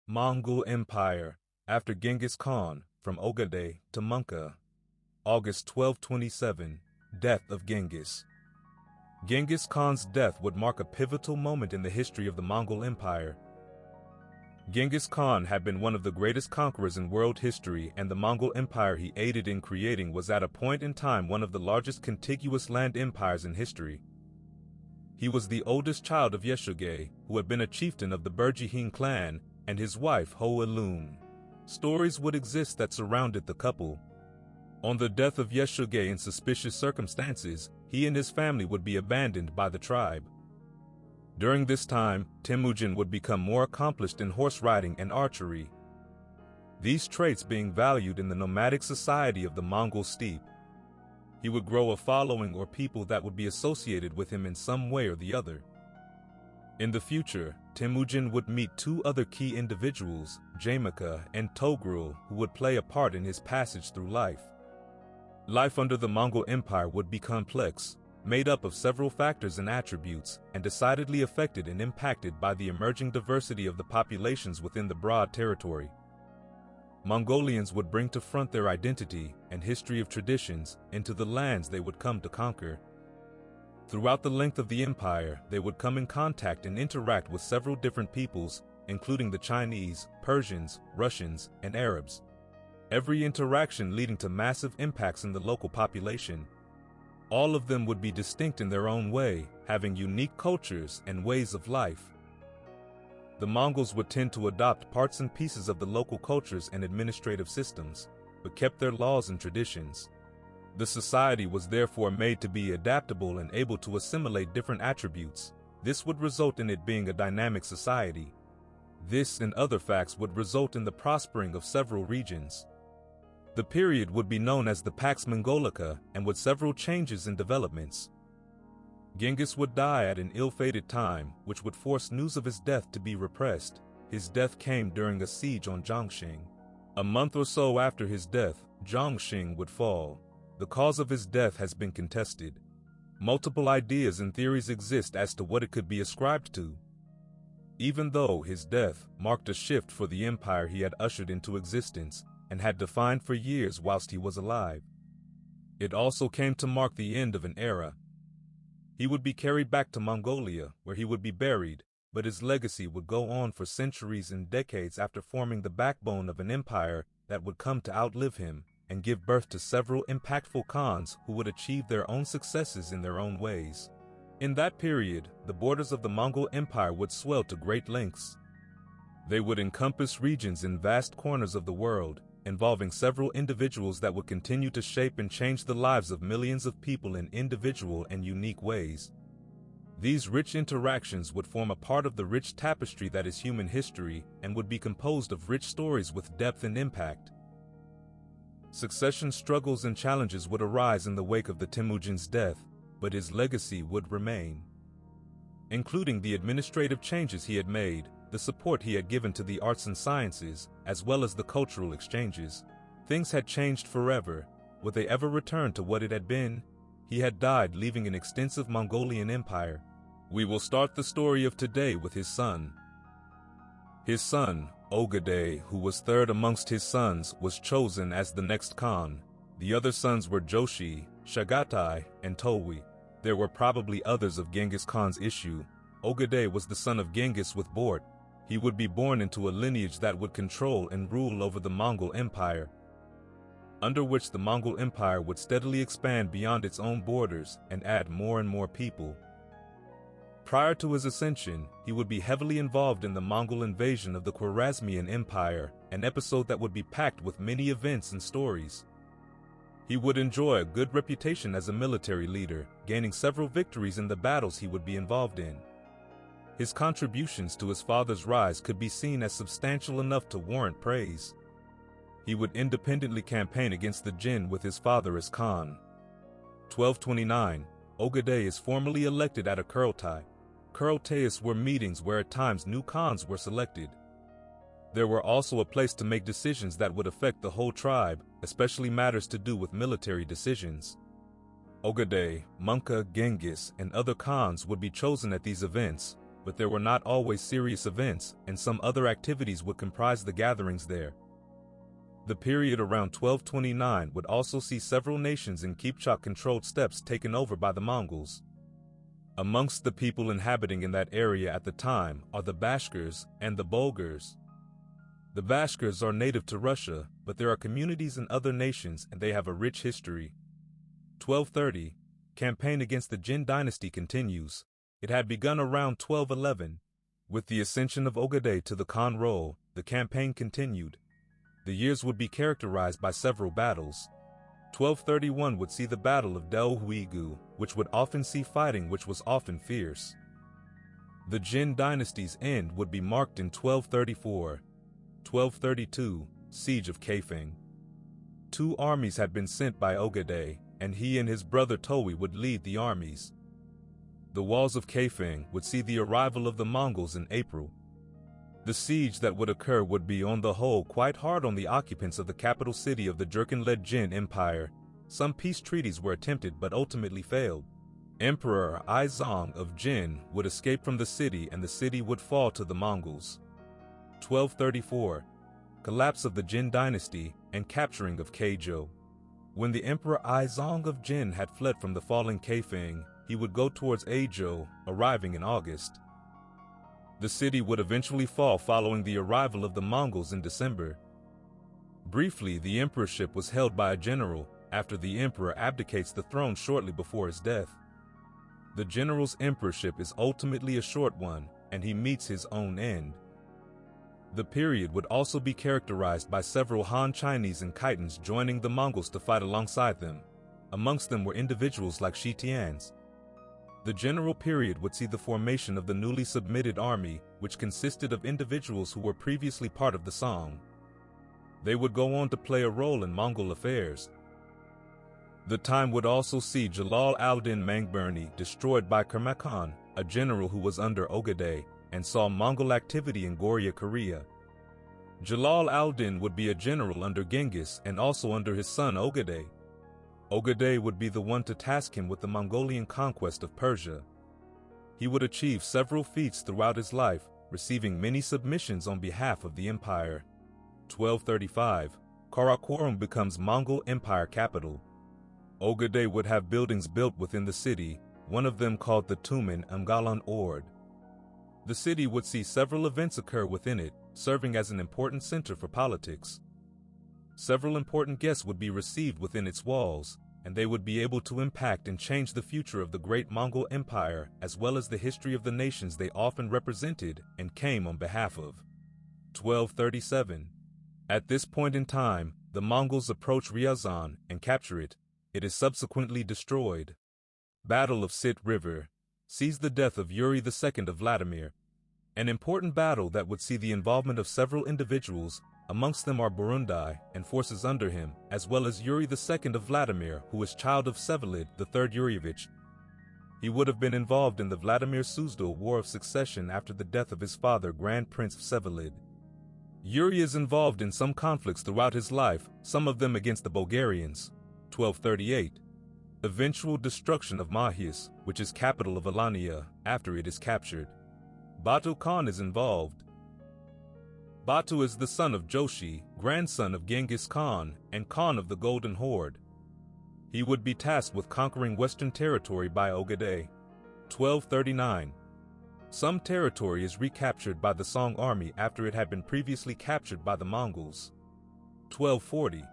Mongol Empire, after Genghis Khan, from Ogedei to Mongke. August 1227, death of Genghis. Genghis Khan's death would mark a pivotal moment in the history of the Mongol Empire. Genghis Khan had been one of the greatest conquerors in world history, and the Mongol Empire he aided in creating was at a point in time one of the largest contiguous land empires in history. He was the oldest child of Yeshugei, who had been a chieftain of the Burjihin clan, and his wife Hulagu. Stories would exist that surrounded the couple. On the death of Yeshugei in suspicious circumstances, he and his family would be abandoned by the tribe. During this time, Temujin would become more accomplished in horse riding and archery, these traits being valued in the nomadic society of the Mongol steppe. He would grow a following or people that would be associated with him in some way or the other. In the future, Temujin would meet two other key individuals, Jamika and Togrul, who would play a part in his passage through life. Life under the Mongol Empire would be complex, made up of several factors and attributes, and decidedly affected and impacted by the emerging diversity of the populations within the broad territory. Mongolians would bring to front their identity and history of traditions into the lands they would come to conquer. Throughout the length of the empire, they would come in contact and interact with several different peoples, including the Chinese, Persians, Russians, and Arabs. Every interaction leading to massive impacts in the local population. All of them would be distinct in their own way, having unique cultures and ways of life. The Mongols would tend to adopt parts and pieces of the local cultures and administrative systems, but kept their laws and traditions. The society was therefore made to be adaptable and able to assimilate different attributes. This would result in it being a dynamic society. This and other facts would result in the prospering of several regions. The period would be known as the Pax Mongolica, and with several changes and developments. Genghis would die at an ill-fated time, which would force news of his death to be repressed. His death came during a siege on Zhongxing. A month or so after his death, Zhongxing would fall. The cause of his death has been contested. Multiple ideas and theories exist as to what it could be ascribed to. Even though his death marked a shift for the empire he had ushered into existence and had defined for years whilst he was alive, it also came to mark the end of an era. He would be carried back to Mongolia, where he would be buried, but his legacy would go on for centuries and decades after forming the backbone of an empire that would come to outlive him and give birth to several impactful Khans who would achieve their own successes in their own ways. In that period, the borders of the Mongol Empire would swell to great lengths. They would encompass regions in vast corners of the world, involving several individuals that would continue to shape and change the lives of millions of people in individual and unique ways. These rich interactions would form a part of the rich tapestry that is human history and would be composed of rich stories with depth and impact. Succession struggles and challenges would arise in the wake of the Temujin's death, but his legacy would remain, including the administrative changes he had made, the support he had given to the arts and sciences, as well as the cultural exchanges. Things had changed forever. Would they ever return to what it had been? He had died, leaving an extensive Mongolian empire. We will start the story of today with his son. His son, Ogedei, who was third amongst his sons, was chosen as the next Khan. The other sons were Joshi, Chagatai, and Towi. There were probably others of Genghis Khan's issue. Ogedei was the son of Genghis with Bort. He would be born into a lineage that would control and rule over the Mongol Empire, under which the Mongol Empire would steadily expand beyond its own borders and add more and more people. Prior to his ascension, he would be heavily involved in the Mongol invasion of the Khwarezmian Empire, an episode that would be packed with many events and stories. He would enjoy a good reputation as a military leader, gaining several victories in the battles he would be involved in. His contributions to his father's rise could be seen as substantial enough to warrant praise. He would independently campaign against the Jin with his father as Khan. 1229, Ogedei is formally elected at a Kurultai. Kurultais were meetings where at times new Khans were selected. There were also a place to make decisions that would affect the whole tribe, especially matters to do with military decisions. Ogedei, Mongke, Genghis, and other Khans would be chosen at these events, but there were not always serious events, and some other activities would comprise the gatherings there. The period around 1229 would also see several nations in Kipchak-controlled steppes taken over by the Mongols. Amongst the people inhabiting in that area at the time are the Bashkirs and the Bulgars. The Bashkirs are native to Russia, but there are communities in other nations and they have a rich history. 1230, campaign against the Jin dynasty continues. It had begun around 1211. With the ascension of Ogedei to the Khan role, the campaign continued. The years would be characterized by several battles. 1231 would see the Battle of Del Huigu, which would often see fighting which was often fierce. The Jin dynasty's end would be marked in 1234. 1232, Siege of Kaifeng. 2 armies had been sent by Ogedei, and he and his brother Towi would lead the armies. The walls of Kaifeng would see the arrival of the Mongols in April. The siege that would occur would be on the whole quite hard on the occupants of the capital city of the Jurchen-led Jin Empire. Some peace treaties were attempted but ultimately failed. Emperor Aizong of Jin would escape from the city and the city would fall to the Mongols. 1234, collapse of the Jin dynasty and capturing of Keijo. When the Emperor Aizong of Jin had fled from the falling Kaifeng, he would go towards Eizhou, arriving in August. The city would eventually fall following the arrival of the Mongols in December. Briefly, the emperorship was held by a general after the emperor abdicates the throne shortly before his death. The general's emperorship is ultimately a short one, and he meets his own end. The period would also be characterized by several Han Chinese and Khitans joining the Mongols to fight alongside them. Amongst them were individuals like Shi Tian's. The general period would see the formation of the newly submitted army, which consisted of individuals who were previously part of the Song. They would go on to play a role in Mongol affairs. The time would also see Jalal al-Din Mangburni destroyed by Kerma Khan, a general who was under Ogedei, and saw Mongol activity in Goryeo, Korea. Jalal al-Din would be a general under Genghis and also under his son Ogedei. Ogedei would be the one to task him with the Mongolian conquest of Persia. He would achieve several feats throughout his life, receiving many submissions on behalf of the empire. 1235, Karakorum becomes Mongol Empire capital. Ogedei would have buildings built within the city, one of them called the Tumen Amgalan Ord. The city would see several events occur within it, serving as an important center for politics. Several important guests would be received within its walls, and they would be able to impact and change the future of the great Mongol Empire as well as the history of the nations they often represented and came on behalf of. 1237. At this point in time, the Mongols approach Ryazan and capture it. It is subsequently destroyed. Battle of Sit River sees the death of Yuri II of Vladimir. An important battle that would see the involvement of several individuals. Amongst them are Burundai and forces under him, as well as Yuri II of Vladimir, who is child of Vsevolod III Yuryevich. He would have been involved in the Vladimir-Suzdal War of Succession after the death of his father, Grand Prince Vsevolod. Yuri is involved in some conflicts throughout his life, some of them against the Bulgarians. 1238. Eventual destruction of Mahius, which is capital of Alania, after it is captured. Batu Khan is involved. Batu is the son of Joshi, grandson of Genghis Khan, and Khan of the Golden Horde. He would be tasked with conquering Western territory by Ogedei. 1239. Some territory is recaptured by the Song army after it had been previously captured by the Mongols. 1240.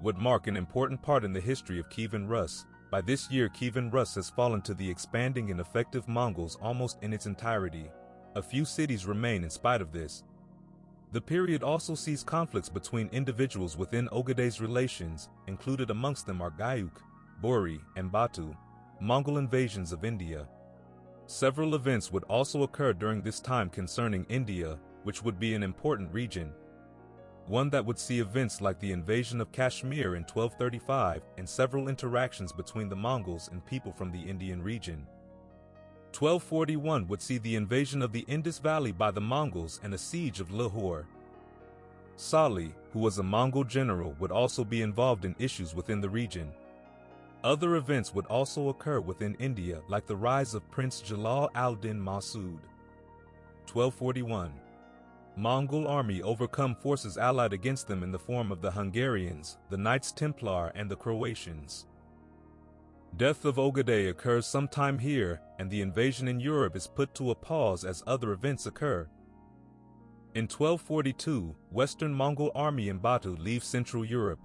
Would mark an important part in the history of Kievan Rus. By this year, Kievan Rus has fallen to the expanding and effective Mongols almost in its entirety. A few cities remain in spite of this. The period also sees conflicts between individuals within Ogedei's relations, included amongst them are Guyuk, Bori, and Batu, Mongol invasions of India. Several events would also occur during this time concerning India, which would be an important region. One that would see events like the invasion of Kashmir in 1235 and several interactions between the Mongols and people from the Indian region. 1241 would see the invasion of the Indus Valley by the Mongols and a siege of Lahore. Salih, who was a Mongol general, would also be involved in issues within the region. Other events would also occur within India, like the rise of Prince Jalal al-Din Masood. 1241. Mongol army overcome forces allied against them in the form of the Hungarians, the Knights Templar, and the Croatians. Death of Ogedei occurs sometime here, and the invasion in Europe is put to a pause as other events occur. In 1242, Western Mongol army in Batu leaves Central Europe.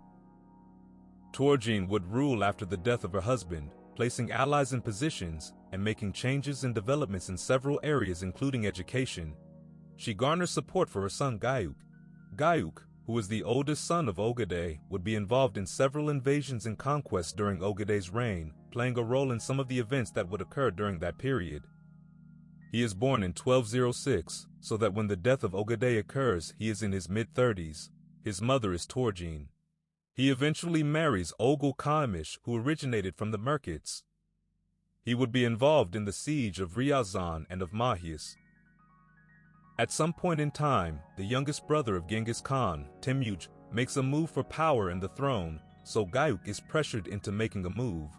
Turjin would rule after the death of her husband, placing allies in positions and making changes and developments in several areas including education. She garners support for her son Guyuk. Guyuk, who was the oldest son of Ogedei, would be involved in several invasions and conquests during Ogedei's reign, playing a role in some of the events that would occur during that period. He is born in 1206, so that when the death of Ogedei occurs, he is in his mid-30s. His mother is Turjin. He eventually marries Ogedei Khan, who originated from the Merkits. He would be involved in the siege of Ryazan and of Mahias. At some point in time, the youngest brother of Genghis Khan, Temujin, makes a move for power and the throne, so Guyuk is pressured into making a move.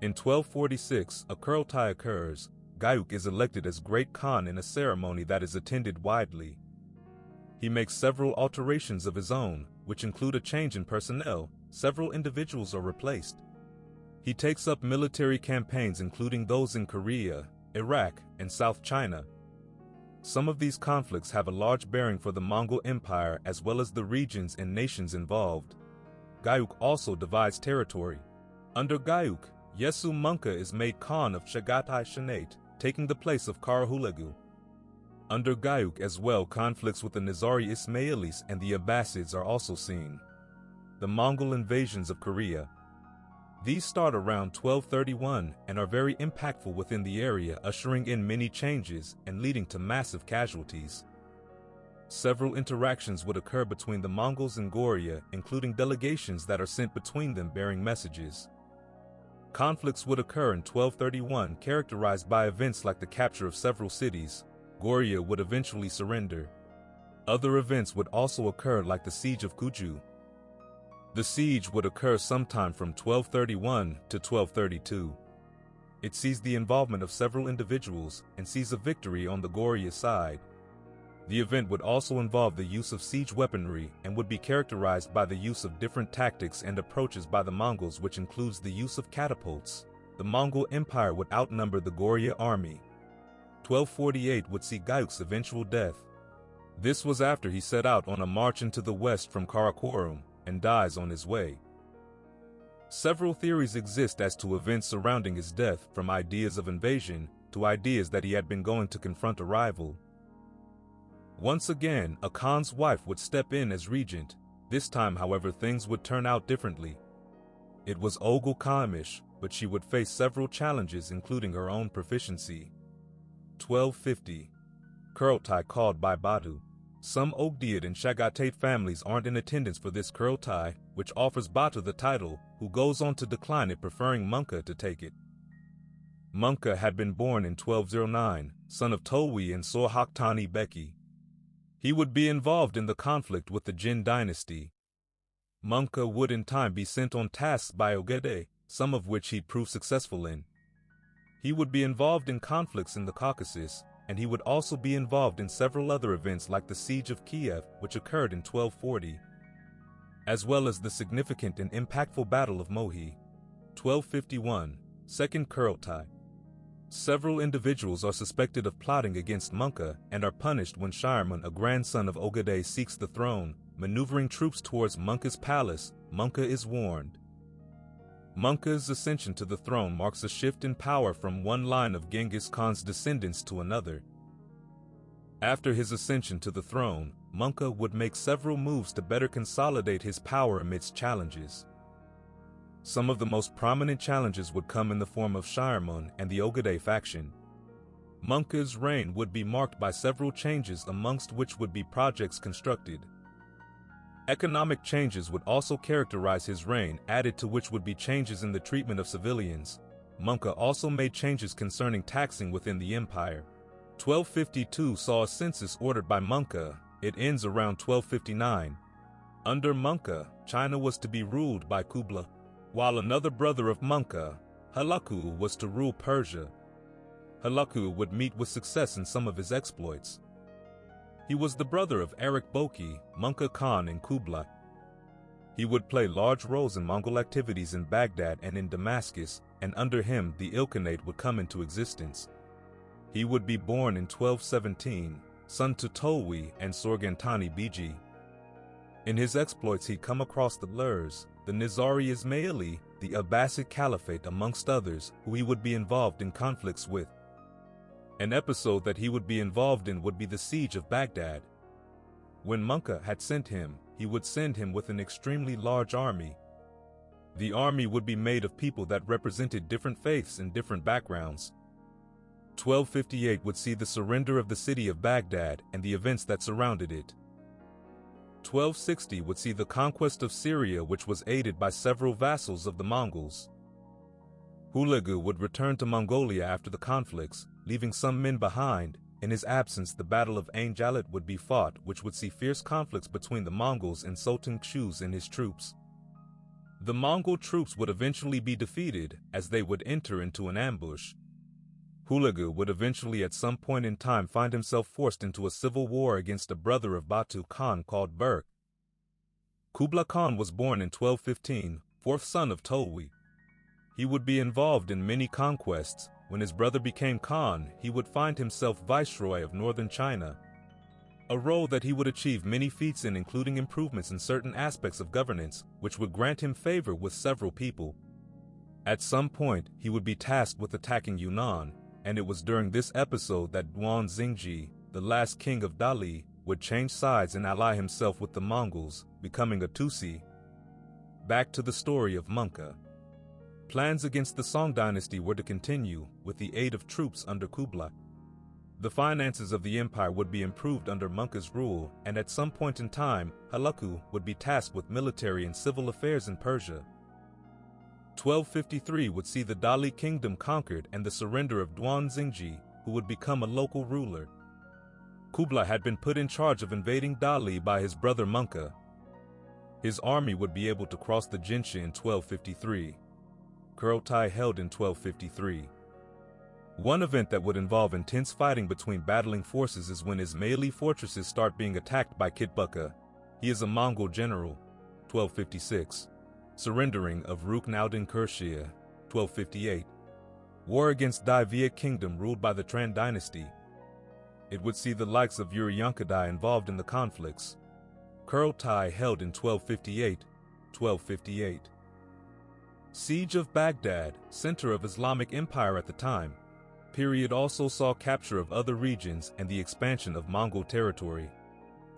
In 1246, a Kurultai occurs. Guyuk is elected as Great Khan in a ceremony that is attended widely. He makes several alterations of his own, which include a change in personnel. Several individuals are replaced. He takes up military campaigns including those in Korea, Iraq, and South China. Some of these conflicts have a large bearing for the Mongol Empire as well as the regions and nations involved. Guyuk also divides territory. Under Guyuk, Yesu Mongke is made Khan of Chagatai Shanate, taking the place of Kara Hulagu. Under Guyuk as well, conflicts with the Nizari Ismailis and the Abbasids are also seen. The Mongol invasions of Korea. These start around 1231 and are very impactful within the area, ushering in many changes and leading to massive casualties. Several interactions would occur between the Mongols and Goryeo, including delegations that are sent between them bearing messages. Conflicts would occur in 1231, characterized by events like the capture of several cities. Goryeo would eventually surrender. Other events would also occur like the siege of Kuju. The siege would occur sometime from 1231 to 1232. It sees the involvement of several individuals and sees a victory on the Goryeo side. The event would also involve the use of siege weaponry and would be characterized by the use of different tactics and approaches by the Mongols, which includes the use of catapults. The Mongol Empire would outnumber the Goryeo army. 1248 would see Guyuk's eventual death. This was after he set out on a march into the west from Karakorum and dies on his way. Several theories exist as to events surrounding his death, from ideas of invasion to ideas that he had been going to confront a rival. Once again, a Khan's wife would step in as regent. This time, however, things would turn out differently. It was Ogedei Khan, but she would face several challenges, including her own proficiency. 1250. Kurultai called by Batu. Some Ogedei and Chagatai families aren't in attendance for this Kurultai, which offers Batu the title, who goes on to decline it, preferring Mongke to take it. Mongke had been born in 1209, son of Towi and Sorhaktani Beki. He would be involved in the conflict with the Jin dynasty. Mongke would in time be sent on tasks by Ogedei, some of which he'd prove successful in. He would be involved in conflicts in the Caucasus, and he would also be involved in several other events like the Siege of Kiev, which occurred in 1240, as well as the significant and impactful Battle of Mohi. 1251, Second Kurultai. Several individuals are suspected of plotting against Mongke and are punished when Shirman, a grandson of Ogedei, seeks the throne. Maneuvering troops towards Mongke's palace, Mongke is warned. Mongke's ascension to the throne marks a shift in power from one line of Genghis Khan's descendants to another. After his ascension to the throne, Mongke would make several moves to better consolidate his power amidst challenges. Some of the most prominent challenges would come in the form of Shirman and the Ogedei faction. Mongke's reign would be marked by several changes, amongst which would be projects constructed. Economic changes would also characterize his reign, added to which would be changes in the treatment of civilians. Mongke also made changes concerning taxing within the empire. 1252 saw a census ordered by Mongke. It ends around 1259. Under Mongke, China was to be ruled by Kublai, while another brother of Mongke, Hulagu, was to rule Persia. Hulagu would meet with success in some of his exploits. He was the brother of Erik Boki, Mongke Khan, and Kublai. He would play large roles in Mongol activities in Baghdad and in Damascus, and under him the Ilkhanate would come into existence. He would be born in 1217, son to Tolui and Sorghantani Biji. In his exploits he'd come across the Lurs, the Nizari Ismaili, the Abbasid Caliphate amongst others, who he would be involved in conflicts with. An episode that he would be involved in would be the siege of Baghdad. When Mongke had sent him, he would send him with an extremely large army. The army would be made of people that represented different faiths and different backgrounds. 1258 would see the surrender of the city of Baghdad and the events that surrounded it. 1260 would see the conquest of Syria, which was aided by several vassals of the Mongols. Hulagu would return to Mongolia after the conflicts, leaving some men behind. In his absence, the Battle of Ain Jalut would be fought, which would see fierce conflicts between the Mongols and Sultan Kshuz and his troops. The Mongol troops would eventually be defeated, as they would enter into an ambush. Hulagu would eventually at some point in time find himself forced into a civil war against a brother of Batu Khan called Berk. Kublai Khan was born in 1215, fourth son of Tolui. He would be involved in many conquests. When his brother became Khan, he would find himself viceroy of northern China, a role that he would achieve many feats in, including improvements in certain aspects of governance, which would grant him favor with several people. At some point, he would be tasked with attacking Yunnan, and it was during this episode that Duan Xingji, the last king of Dali, would change sides and ally himself with the Mongols, becoming a Tusi. Back to the story of Mongke. Plans against the Song dynasty were to continue, with the aid of troops under Kublai. The finances of the empire would be improved under Mongke's rule, and at some point in time, Hulagu would be tasked with military and civil affairs in Persia. 1253 would see the Dali kingdom conquered and the surrender of Duan Xingji, who would become a local ruler. Kublai had been put in charge of invading Dali by his brother Mongke. His army would be able to cross the Genghis in 1253. Kurultai held in 1253. One event that would involve intense fighting between battling forces is when Ismaili fortresses start being attacked by Kitbuka. He is a Mongol general. 1256. Surrendering of Ruknaudin Kurshia. 1258. War against Dai Viet kingdom ruled by the Tran dynasty. It would see the likes of Uryankadai involved in the conflicts. Kurultai held in 1258. 1258. Siege of Baghdad, center of Islamic Empire at the time. Period also saw capture of other regions and the expansion of Mongol territory.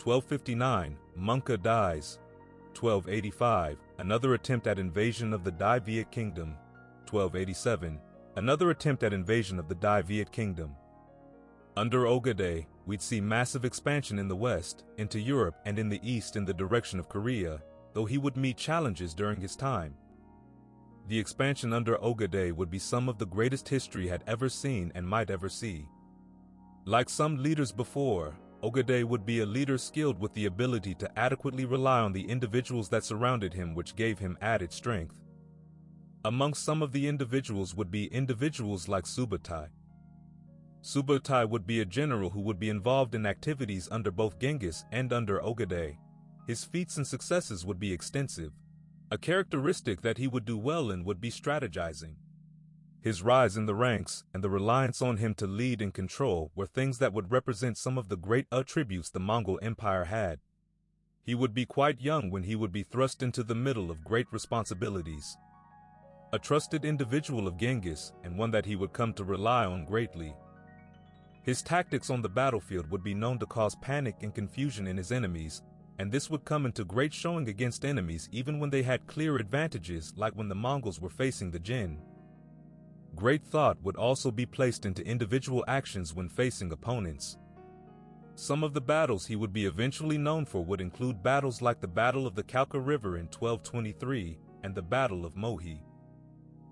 1259, Mongke dies. 1285, another attempt at invasion of the Dai Viet kingdom. 1287, another attempt at invasion of the Dai Viet kingdom. Under Ogedei, we'd see massive expansion in the west, into Europe, and in the east in the direction of Korea, though he would meet challenges during his time. The expansion under Ogedei would be some of the greatest history had ever seen and might ever see. Like some leaders before, Ogedei would be a leader skilled with the ability to adequately rely on the individuals that surrounded him, which gave him added strength. Amongst some of the individuals would be individuals like Subutai. Subutai would be a general who would be involved in activities under both Genghis and under Ogedei. His feats and successes would be extensive. A characteristic that he would do well in would be strategizing. His rise in the ranks and the reliance on him to lead and control were things that would represent some of the great attributes the Mongol Empire had. He would be quite young when he would be thrust into the middle of great responsibilities. A trusted individual of Genghis, and one that he would come to rely on greatly. His tactics on the battlefield would be known to cause panic and confusion in his enemies, and this would come into great showing against enemies even when they had clear advantages, like when the Mongols were facing the Jin. Great thought would also be placed into individual actions when facing opponents. Some of the battles he would be eventually known for would include battles like the Battle of the Khalkha River in 1223 and the Battle of Mohi.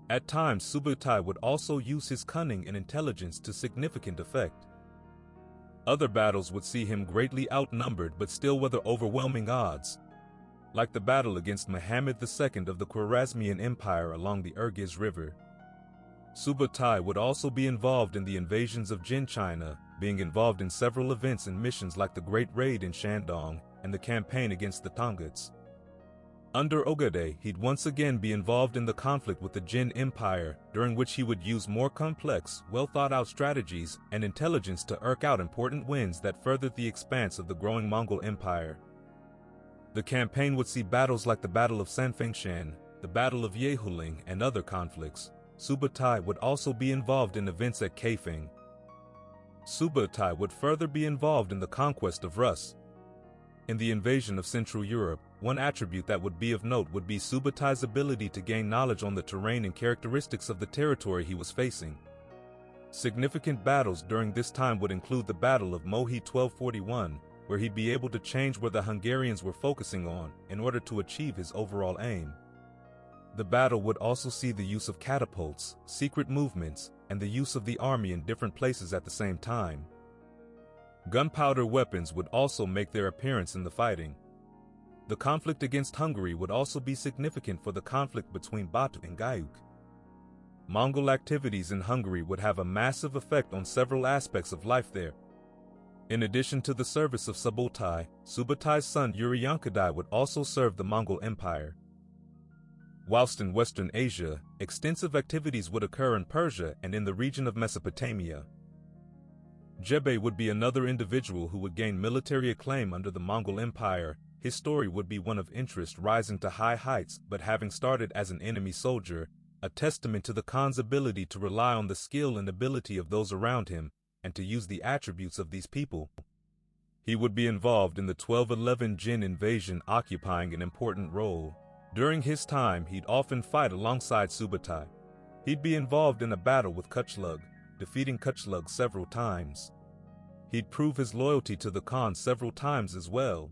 At times, Subutai would also use his cunning and intelligence to significant effect. Other battles would see him greatly outnumbered but still weather overwhelming odds, like the battle against Muhammad II of the Khwarezmian Empire along the Irgiz River. Subutai would also be involved in the invasions of Jin China, being involved in several events and missions like the Great Raid in Shandong and the campaign against the Tongans. Under Ogedei, he'd once again be involved in the conflict with the Jin Empire, during which he would use more complex, well-thought-out strategies and intelligence to eke out important wins that furthered the expanse of the growing Mongol Empire. The campaign would see battles like the Battle of Sanfengshan, the Battle of Yehuling, and other conflicts. Subutai would also be involved in events at Kaifeng. Subutai would further be involved in the conquest of Rus. In the invasion of Central Europe, one attribute that would be of note would be Subutai's ability to gain knowledge on the terrain and characteristics of the territory he was facing. Significant battles during this time would include the Battle of Mohi 1241, where he'd be able to change where the Hungarians were focusing on in order to achieve his overall aim. The battle would also see the use of catapults, secret movements, and the use of the army in different places at the same time. Gunpowder weapons would also make their appearance in the fighting. The conflict against Hungary would also be significant for the conflict between Batu and Guyuk. Mongol activities in Hungary would have a massive effect on several aspects of life there. In addition to the service of Subutai's son Uriyangkadai would also serve the Mongol Empire. Whilst in Western Asia, extensive activities would occur in Persia and in the region of Mesopotamia. Jebe would be another individual who would gain military acclaim under the Mongol Empire. His story would be one of interest, rising to high heights but having started as an enemy soldier, a testament to the Khan's ability to rely on the skill and ability of those around him and to use the attributes of these people. He would be involved in the 1211 Jin invasion, occupying an important role. During his time, he'd often fight alongside Subutai. He'd be involved in a battle with Kuchlug, defeating Kuchlug several times. He'd prove his loyalty to the Khan several times as well.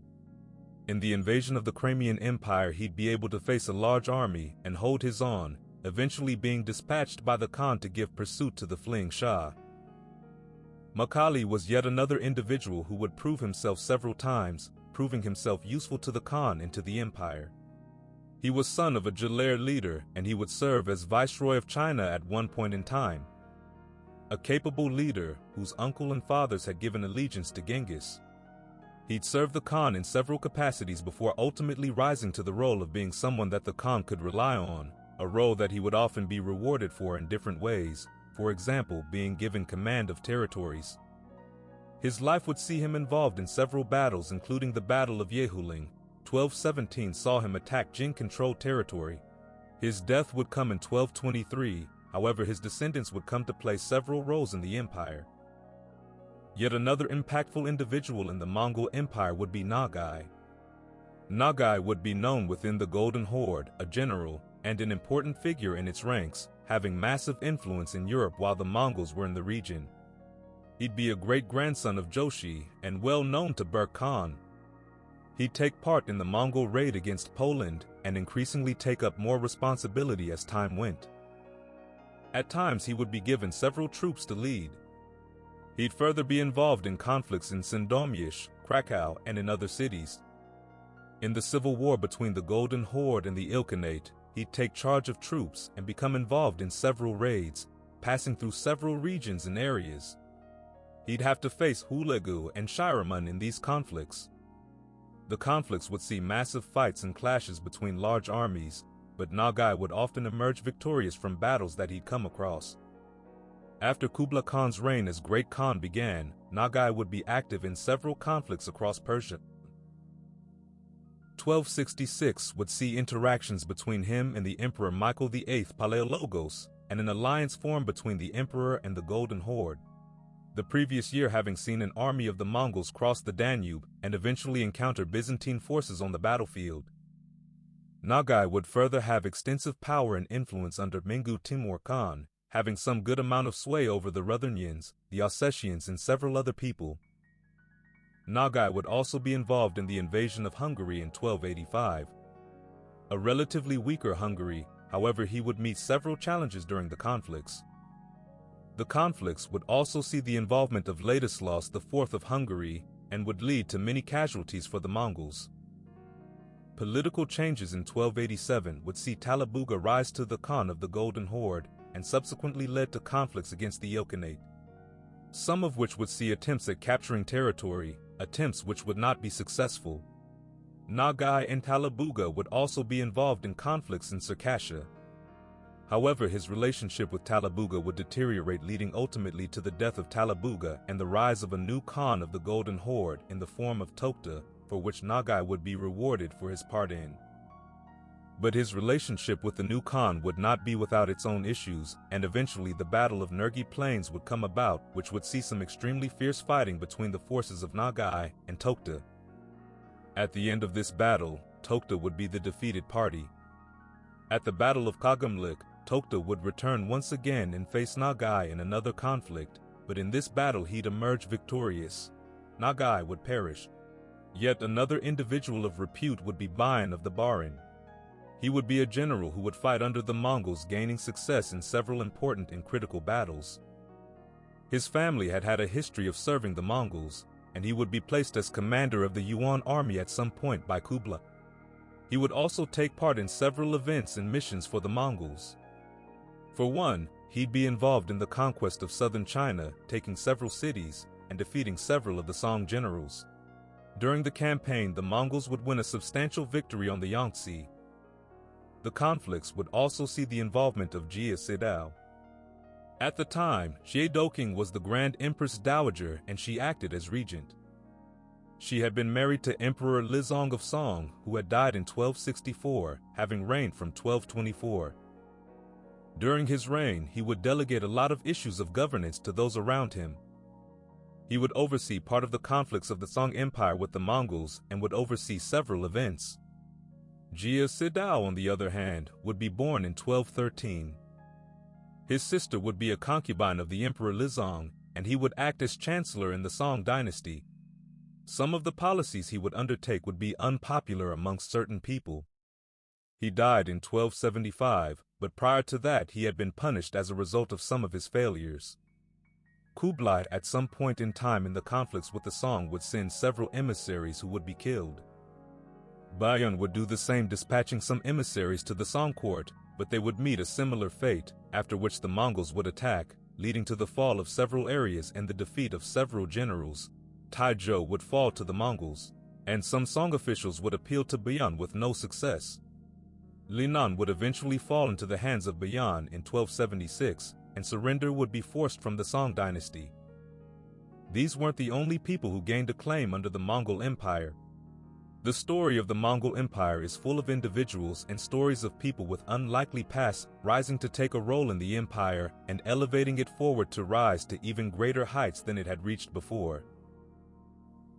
In the invasion of the Crimean Empire, he'd be able to face a large army and hold his own, eventually being dispatched by the Khan to give pursuit to the fleeing Shah. Makali was yet another individual who would prove himself several times, proving himself useful to the Khan and to the empire. He was son of a Jaler leader, and he would serve as Viceroy of China at one point in time. A capable leader whose uncle and fathers had given allegiance to Genghis. He'd served the Khan in several capacities before ultimately rising to the role of being someone that the Khan could rely on, a role that he would often be rewarded for in different ways, for example, being given command of territories. His life would see him involved in several battles, including the Battle of Yehuling. 1217 saw him attack Jin-controlled territory. His death would come in 1223, however his descendants would come to play several roles in the empire. Yet another impactful individual in the Mongol Empire would be Nogai. Nogai would be known within the Golden Horde, a general, and an important figure in its ranks, having massive influence in Europe while the Mongols were in the region. He'd be a great-grandson of Joshi and well known to Berk Khan. He'd take part in the Mongol raid against Poland and increasingly take up more responsibility as time went. At times he would be given several troops to lead. He'd further be involved in conflicts in Sandomierz, Krakow, and in other cities. In the civil war between the Golden Horde and the Ilkhanate, he'd take charge of troops and become involved in several raids, passing through several regions and areas. He'd have to face Hulagu and Shiraman in these conflicts. The conflicts would see massive fights and clashes between large armies, but Nogai would often emerge victorious from battles that he'd come across. After Kublai Khan's reign as Great Khan began, Nogai would be active in several conflicts across Persia. 1266 would see interactions between him and the Emperor Michael VIII Palaiologos, and an alliance formed between the Emperor and the Golden Horde. The previous year having seen an army of the Mongols cross the Danube and eventually encounter Byzantine forces on the battlefield. Nogai would further have extensive power and influence under Mengu Timur Khan, having some good amount of sway over the Ruthenians, the Ossetians, and several other people. Nogai would also be involved in the invasion of Hungary in 1285. A relatively weaker Hungary, however, he would meet several challenges during the conflicts. The conflicts would also see the involvement of Ladislaus IV of Hungary and would lead to many casualties for the Mongols. Political changes in 1287 would see Talabuga rise to the Khan of the Golden Horde and subsequently led to conflicts against the Ilkhanate, some of which would see attempts at capturing territory, attempts which would not be successful. Nogai and Talabuga would also be involved in conflicts in Circassia. However, his relationship with Talabuga would deteriorate, leading ultimately to the death of Talabuga and the rise of a new Khan of the Golden Horde in the form of Tokta, for which Nogai would be rewarded for his part in. But his relationship with the new Khan would not be without its own issues, and eventually the Battle of Nergi Plains would come about, which would see some extremely fierce fighting between the forces of Nogai and Tokta. At the end of this battle, Tokta would be the defeated party. At the Battle of Kagamlik, Tokta would return once again and face Nogai in another conflict, but in this battle he'd emerge victorious. Nogai would perish. Yet another individual of repute would be Bayan of the Barin. He would be a general who would fight under the Mongols, gaining success in several important and critical battles. His family had had a history of serving the Mongols, and he would be placed as commander of the Yuan army at some point by Kublai. He would also take part in several events and missions for the Mongols. For one, he'd be involved in the conquest of southern China, taking several cities and defeating several of the Song generals. During the campaign, the Mongols would win a substantial victory on the Yangtze. The conflicts would also see the involvement of Jia Sidao. At the time, Jie Doking was the Grand Empress Dowager and she acted as regent. She had been married to Emperor Lizong of Song, who had died in 1264, having reigned from 1224. During his reign, he would delegate a lot of issues of governance to those around him. He would oversee part of the conflicts of the Song Empire with the Mongols and would oversee several events. Jia Sidao, on the other hand, would be born in 1213. His sister would be a concubine of the Emperor Lizong, and he would act as chancellor in the Song dynasty. Some of the policies he would undertake would be unpopular amongst certain people. He died in 1275, but prior to that he had been punished as a result of some of his failures. Kublai, at some point in time in the conflicts with the Song, would send several emissaries who would be killed. Bayan would do the same, dispatching some emissaries to the Song court, but they would meet a similar fate, after which the Mongols would attack, leading to the fall of several areas and the defeat of several generals. Taizhou would fall to the Mongols, and some Song officials would appeal to Bayan with no success. Linan would eventually fall into the hands of Bayan in 1276, and surrender would be forced from the Song dynasty. These weren't the only people who gained acclaim under the Mongol Empire. The story of the Mongol Empire is full of individuals and stories of people with unlikely pasts rising to take a role in the empire and elevating it forward to rise to even greater heights than it had reached before.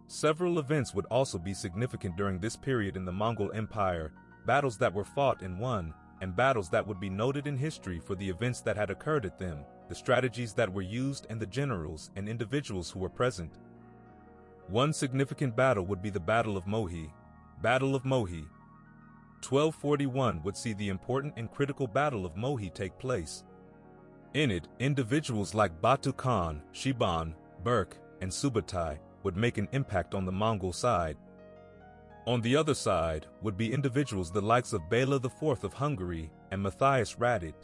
Several events would also be significant during this period in the Mongol Empire, battles that were fought and won, and battles that would be noted in history for the events that had occurred at them, the strategies that were used, and the generals and individuals who were present. One significant battle would be the Battle of Mohi. Battle of Mohi. 1241 would see the important and critical Battle of Mohi take place. In it, individuals like Batu Khan, Shiban, Berke, and Subutai would make an impact on the Mongol side. On the other side would be individuals the likes of Bela IV of Hungary and Matthias Radit.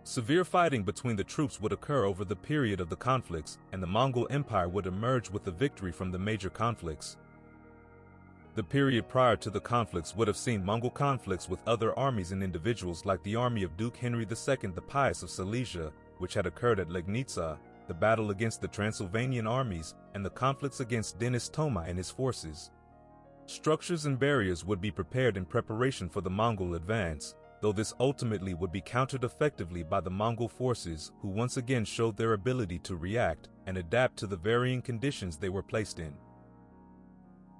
Severe fighting between the troops would occur over the period of the conflicts, and the Mongol Empire would emerge with a victory from the major conflicts. The period prior to the conflicts would have seen Mongol conflicts with other armies and individuals like the army of Duke Henry II the Pious of Silesia, which had occurred at Legnica, the battle against the Transylvanian armies, and the conflicts against Denis Toma and his forces. Structures and barriers would be prepared in preparation for the Mongol advance, though this ultimately would be countered effectively by the Mongol forces, who once again showed their ability to react and adapt to the varying conditions they were placed in.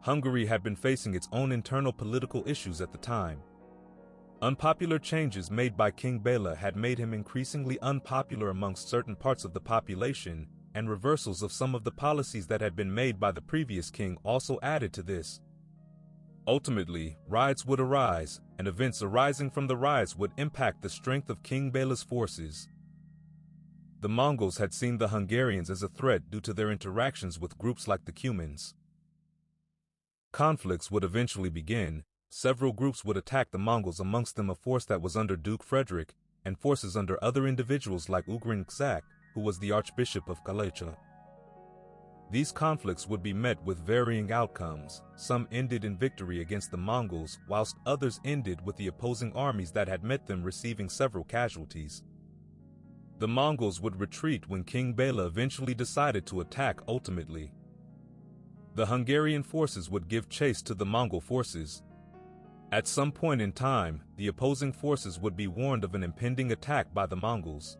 Hungary had been facing its own internal political issues at the time. Unpopular changes made by King Bela had made him increasingly unpopular amongst certain parts of the population, and reversals of some of the policies that had been made by the previous king also added to this. Ultimately, riots would arise, and events arising from the riots would impact the strength of King Bela's forces. The Mongols had seen the Hungarians as a threat due to their interactions with groups like the Cumans. Conflicts would eventually begin. Several groups would attack the Mongols, amongst them a force that was under Duke Frederick, and forces under other individuals like Ugrin Kzak, who was the Archbishop of Kalecha. These conflicts would be met with varying outcomes. Some ended in victory against the Mongols, whilst others ended with the opposing armies that had met them receiving several casualties. The Mongols would retreat when King Bela eventually decided to attack ultimately. The Hungarian forces would give chase to the Mongol forces. At some point in time, the opposing forces would be warned of an impending attack by the Mongols.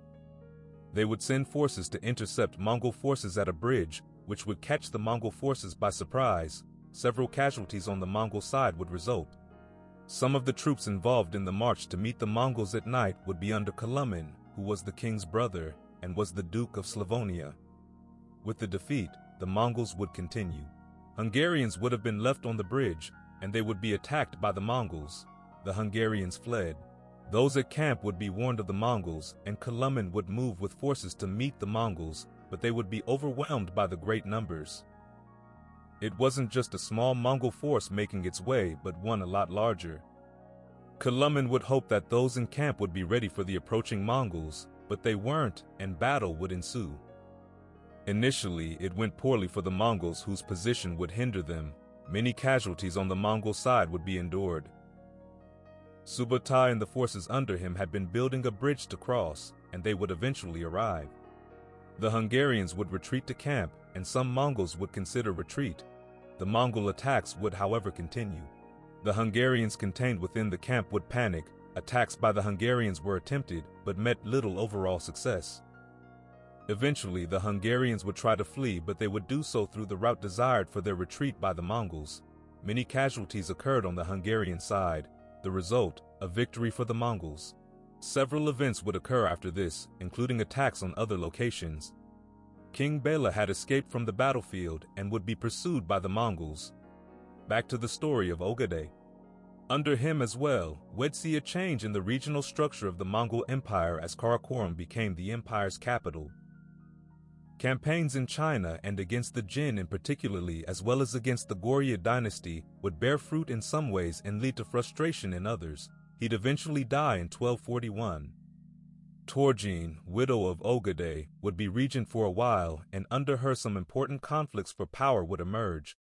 They would send forces to intercept Mongol forces at a bridge, which would catch the Mongol forces by surprise. Several casualties on the Mongol side would result. Some of the troops involved in the march to meet the Mongols at night would be under Kulumen, who was the king's brother and was the Duke of Slavonia. With the defeat, the Mongols would continue. Hungarians would have been left on the bridge, and they would be attacked by the Mongols. The Hungarians fled. Those at camp would be warned of the Mongols, and Kulumen would move with forces to meet the Mongols, but they would be overwhelmed by the great numbers. It wasn't just a small Mongol force making its way, but one a lot larger. Kulumen would hope that those in camp would be ready for the approaching Mongols, but they weren't, and battle would ensue. Initially, it went poorly for the Mongols, whose position would hinder them. Many casualties on the Mongol side would be endured. Subutai and the forces under him had been building a bridge to cross, and they would eventually arrive. The Hungarians would retreat to camp, and some Mongols would consider retreat. The Mongol attacks would, however, continue. The Hungarians contained within the camp would panic. Attacks by the Hungarians were attempted, but met little overall success. Eventually, the Hungarians would try to flee, but they would do so through the route desired for their retreat by the Mongols. Many casualties occurred on the Hungarian side. The result, a victory for the Mongols. Several events would occur after this, including attacks on other locations. King Bela had escaped from the battlefield and would be pursued by the Mongols. Back to the story of Ogedei. Under him as well, we'd see a change in the regional structure of the Mongol Empire as Karakorum became the empire's capital. Campaigns in China and against the Jin in particularly, as well as against the Goryeo dynasty, would bear fruit in some ways and lead to frustration in others. He'd eventually die in 1241. Torjine, widow of Ogedei, would be regent for a while, and under her some important conflicts for power would emerge.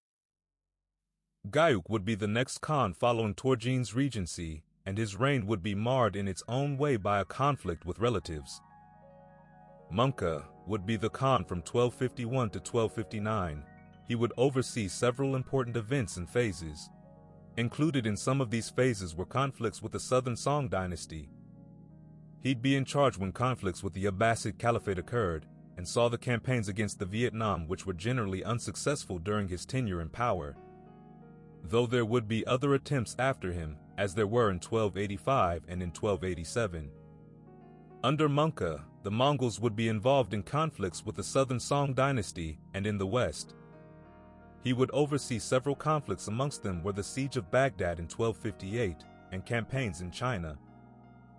Guyuk would be the next Khan following Torjine's regency, and his reign would be marred in its own way by a conflict with relatives. Mongke would be the Khan from 1251 to 1259. He would oversee several important events and phases. Included in some of these phases were conflicts with the Southern Song dynasty. He'd be in charge when conflicts with the Abbasid Caliphate occurred, and saw the campaigns against the Vietnam, which were generally unsuccessful during his tenure in power. Though there would be other attempts after him, as there were in 1285 and in 1287. Under Mongke, the Mongols would be involved in conflicts with the Southern Song dynasty and in the west. He would oversee several conflicts, amongst them were the Siege of Baghdad in 1258 and campaigns in China.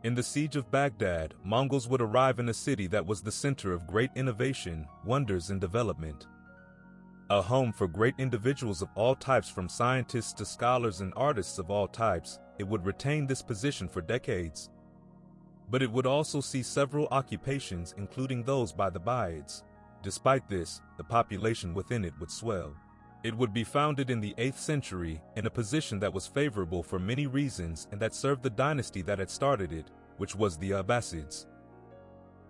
In the Siege of Baghdad, Mongols would arrive in a city that was the center of great innovation, wonders, and development. A home for great individuals of all types, from scientists to scholars and artists of all types, it would retain this position for decades. But it would also see several occupations, including those by the Buyids. Despite this, the population within it would swell. It would be founded in the 8th century, in a position that was favorable for many reasons and that served the dynasty that had started it, which was the Abbasids.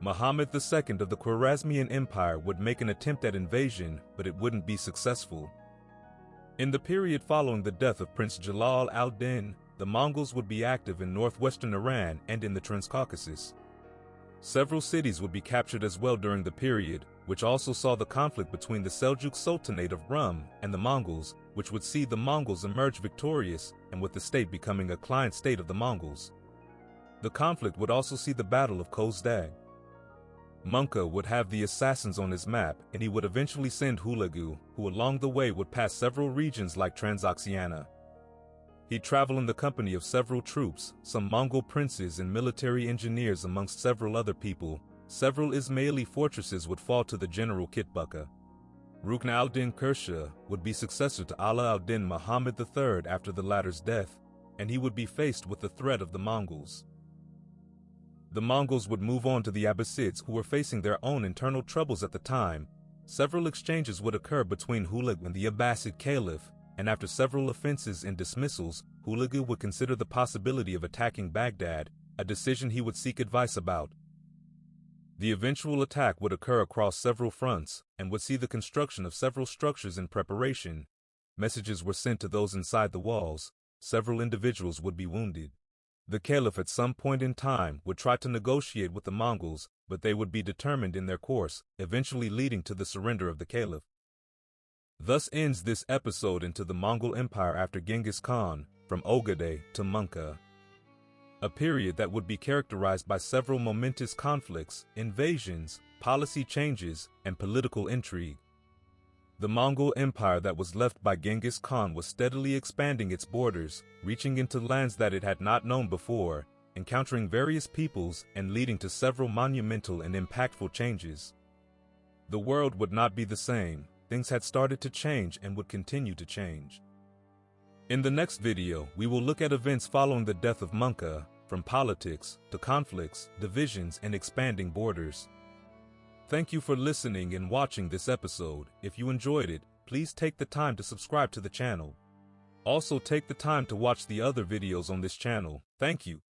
Muhammad II of the Khwarezmian Empire would make an attempt at invasion, but it wouldn't be successful. In the period following the death of Prince Jalal al-Din, the Mongols would be active in northwestern Iran and in the Transcaucasus. Several cities would be captured as well during the period, which also saw the conflict between the Seljuk Sultanate of Rum and the Mongols, which would see the Mongols emerge victorious, and with the state becoming a client state of the Mongols. The conflict would also see the Battle of Khozdag. Mongke would have the assassins on his map, and he would eventually send Hulagu, who along the way would pass several regions like Transoxiana. He'd travel in the company of several troops, some Mongol princes and military engineers amongst several other people. Several Ismaili fortresses would fall to the general Kitbuka. Rukn al-Din Kursha would be successor to Ala al-Din Muhammad III after the latter's death, and he would be faced with the threat of the Mongols. The Mongols would move on to the Abbasids, who were facing their own internal troubles at the time. Several exchanges would occur between Hulagu and the Abbasid Caliph, and after several offenses and dismissals, Hulagu would consider the possibility of attacking Baghdad, a decision he would seek advice about. The eventual attack would occur across several fronts, and would see the construction of several structures in preparation. Messages were sent to those inside the walls. Several individuals would be wounded. The Caliph at some point in time would try to negotiate with the Mongols, but they would be determined in their course, eventually leading to the surrender of the Caliph. Thus ends this episode into the Mongol Empire after Genghis Khan, from Ogedei to Mongke. A period that would be characterized by several momentous conflicts, invasions, policy changes, and political intrigue. The Mongol Empire that was left by Genghis Khan was steadily expanding its borders, reaching into lands that it had not known before, encountering various peoples and leading to several monumental and impactful changes. The world would not be the same. Things had started to change and would continue to change. In the next video, we will look at events following the death of Mongke, from politics to conflicts, divisions, and expanding borders. Thank you for listening and watching this episode. If you enjoyed it, please take the time to subscribe to the channel. Also take the time to watch the other videos on this channel. Thank you.